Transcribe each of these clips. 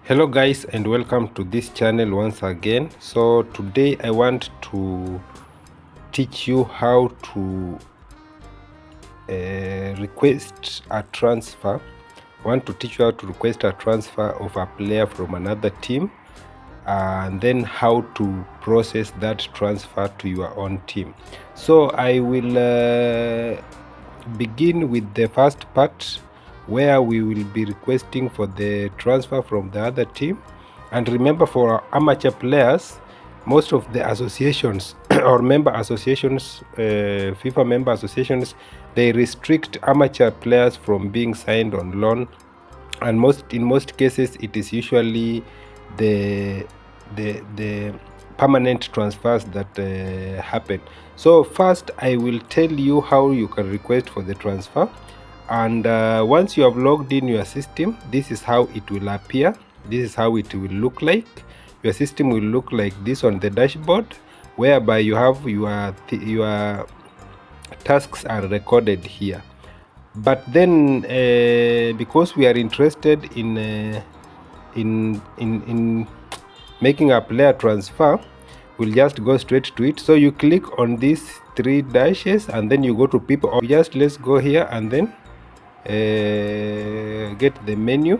Hello guys, and welcome to this channel once again. So today I want to teach you how to request a transfer. I want to teach you how to request a transfer of a player from another team, and then how to process that transfer to your own team. So I will begin with the first part, where we will be requesting for the transfer from the other team. And remember, for our amateur players, most of the associations or member associations, FIFA member associations, they restrict amateur players from being signed on loan, and in most cases it is usually the permanent transfers that happen. So first I will tell you how you can request for the transfer, and once you have logged in your system, this is how it will appear. This is how it will look like. Your system will look like this on the dashboard, whereby you have your tasks are recorded here. But then because we are interested in making a player transfer, we'll just go straight to it. So you click on these three dashes and then you go to people, or let's go here and then get the menu.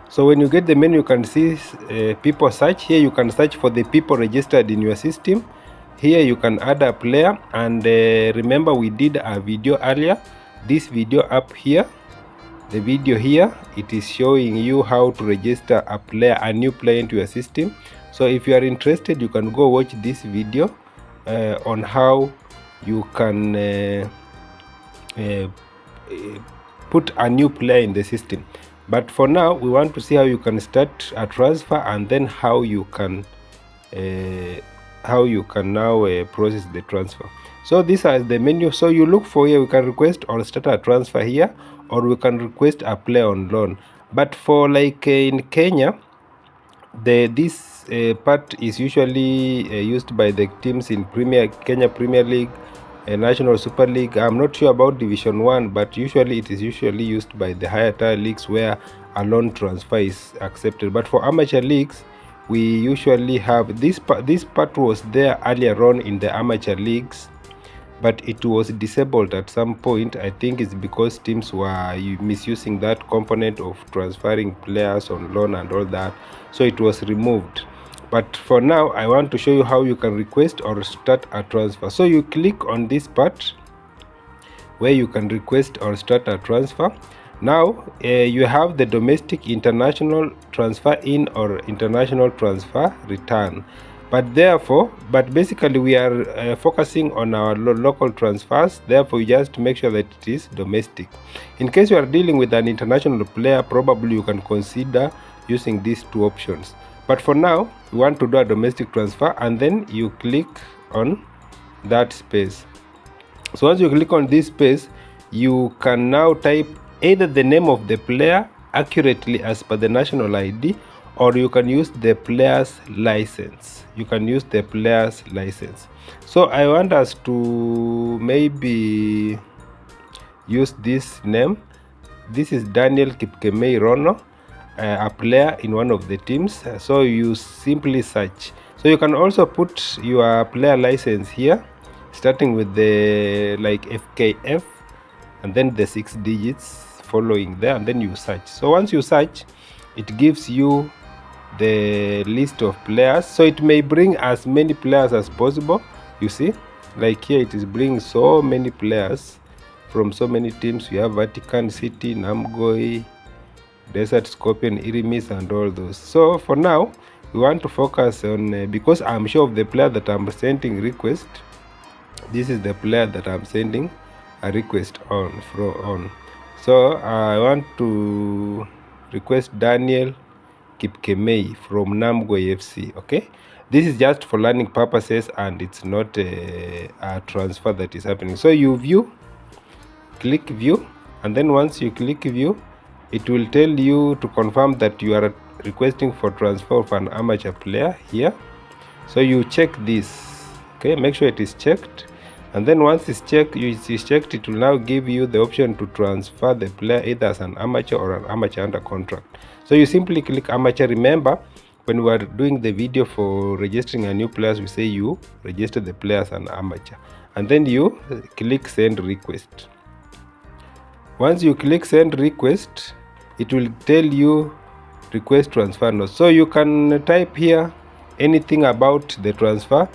So when you get the menu, you can see people search. Here you can search for the people registered in your system. Here you can add a player, and remember we did a video earlier. This video up here, the video here, it is showing you how to register a new player into your system. So if you are interested, you can go watch this video on how you can put a new player in the system. But for now, we want to see how you can start a transfer, and then how you can now process the transfer. So these are the menu. So you look for here, we can request or start a transfer here, or we can request a player on loan. But for like in Kenya, this part is usually used by the teams in Kenya Premier League, National Super League. I'm not sure about Division 1, but usually it is used by the higher tier leagues, where a loan transfer is accepted. But for amateur leagues, we usually have this part was there earlier on in the amateur leagues, but it was disabled at some point. I think it's because teams were misusing that component of transferring players on loan and all that, so it was removed. But for now, I want to show you how you can request or start a transfer. So you click on this part where you can request or start a transfer. Now you have the domestic, international transfer in, or international transfer return. But basically we are focusing on our local transfers. Therefore, you just make sure that it is domestic. In case you are dealing with an international player, probably you can consider using these two options. But for now, we want to do a domestic transfer, and then you click on that space. So once you click on this space, you can now type either the name of the player accurately as per the national ID, or you can use the player's license. So I want us to maybe use this name. This is Daniel Kipkemei Rono, a player in one of the teams. So you simply search. So you can also put your player license here, starting with the FKF, and then the 6 digits following there, and then you search. So once you search, it gives you the list of players. So it may bring as many players as possible. You see, like here it is bringing so many players from so many teams. We have Vatican City, Namgoi, Desert Scorpion, Irimis, and all those. So for now, we want to focus on because I'm sure of the player that I'm sending request. This is the player that I'm sending a request on. So I want to request Daniel Kipkemei from Namgoi FC. Okay, this is just for learning purposes, and it's not a transfer that is happening. So you click view, and then once you click view, it will tell you to confirm that you are requesting for transfer of an amateur player here. So you check this. Okay, make sure it is checked. And then once it's checked, it will now give you the option to transfer the player either as an amateur or an amateur under contract. So you simply click amateur. Remember, when we are doing the video for registering a new players, we say you register the player as an amateur, and then you click send request. Once you click send request, it will tell you request transfer note. So you can type here anything about the transfer.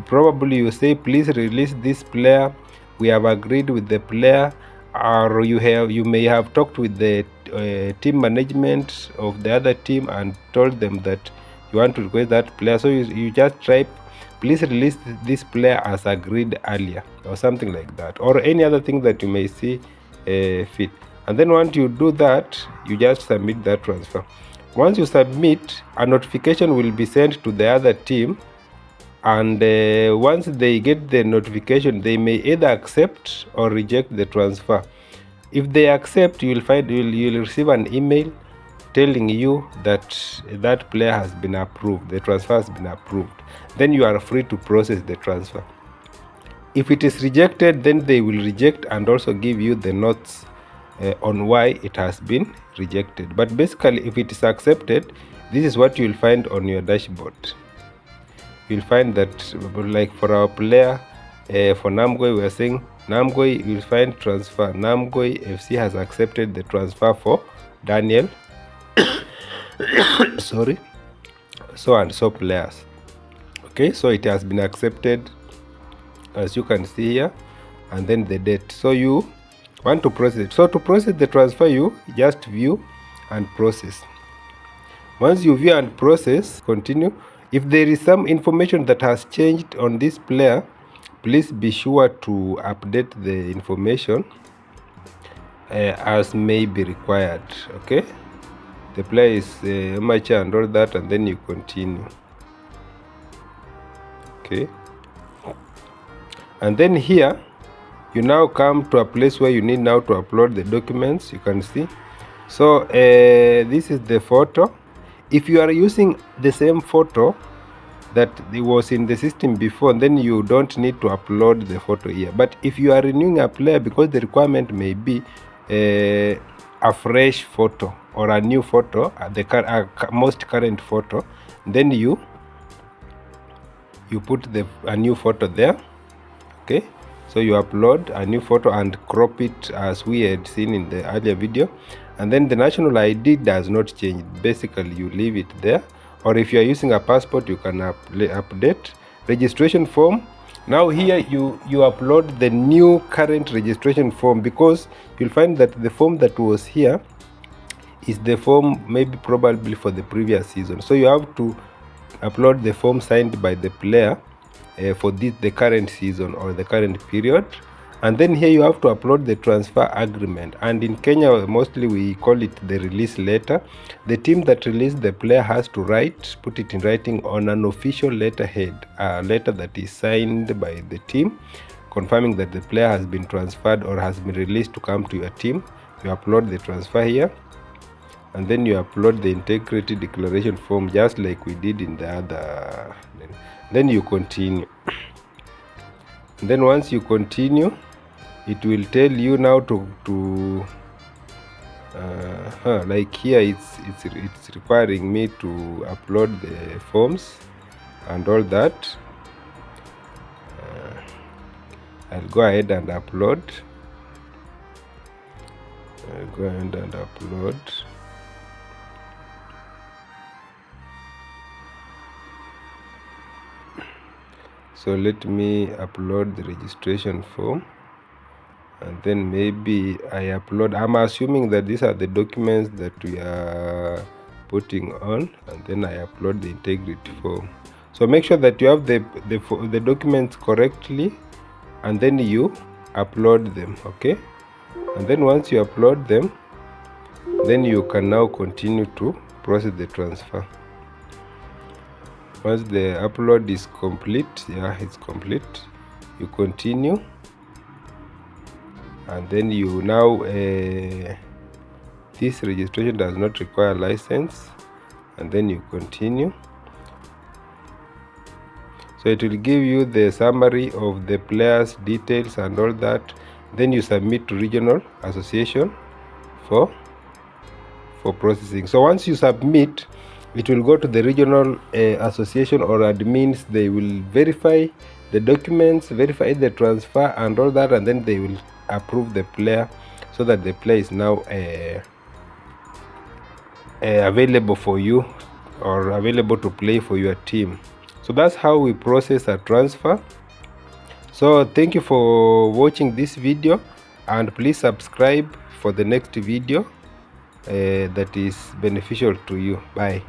Probably you say please release this player, we have agreed with the player, or you may have talked with the team management of the other team and told them that you want to request that player. So you just type please release this player as agreed earlier, or something like that, or any other thing that you may see fit. And then once you do that, you just submit that transfer. Once you submit, a notification will be sent to the other team, and once they get the notification, they may either accept or reject the transfer. If they accept, you'll receive an email telling you that that player has been approved, the transfer has been approved. Then you are free to process the transfer. If it is rejected, then they will reject and also give you the notes on why it has been rejected. But basically, if it is accepted, this is what you will find on your dashboard. You'll find that, like for our player, for Namgoi, we are saying Namgoi, you'll find transfer. Namgoi FC has accepted the transfer for Daniel. Sorry, so and so players. Okay, so it has been accepted, as you can see here, and then the date. So you want to process it. So to process the transfer, you just view and process. Once you view and process, continue. If there is some information that has changed on this player, please be sure to update the information as may be required. Okay, the player is amateur and all that, and then you continue. Okay, and then here you now come to a place where you need now to upload the documents. You can see, so this is the photo. If you are using the same photo that was in the system before, then you don't need to upload the photo here. But if you are renewing a player, because the requirement may be a fresh photo or a new photo, the most current photo, then you put a new photo there. Okay, so you upload a new photo and crop it as we had seen in the earlier video, and then the national ID does not change. Basically, you leave it there. Or if you are using a passport, you can update. Registration form, now here you upload the new current registration form, because you'll find that the form that was here is the form maybe probably for the previous season. So you have to upload the form signed by the player for the current season or the current period. And then here you have to upload the transfer agreement, and in Kenya mostly we call it the release letter. The team that released the player has to put it in writing on an official letterhead, a letter that is signed by the team, confirming that the player has been transferred or has been released to come to your team. You upload the transfer here, and then you upload the integrity declaration form just like we did in the other. Then you continue. And then once you continue, it will tell you now to like here it's requiring me to upload the forms and all that. I'll go ahead and upload. So let me upload the registration form, and then maybe I upload. I'm assuming that these are the documents that we are putting on, and then I upload the integrity form. So make sure that you have the documents correctly, and then you upload them. Okay, and then once you upload them, then you can now continue to process the transfer. Once the upload is complete, it's complete, you continue, and then you now this registration does not require a license, and then you continue. So it will give you the summary of the players details and all that. Then you submit to regional association for processing. So once you submit, it will go to the regional association or admins. They will verify the documents, verify the transfer and all that, and then they will approve the player, so that the player is now available for you, or available to play for your team. So that's how we process a transfer. So thank you for watching this video, and please subscribe for the next video that is beneficial to you. Bye.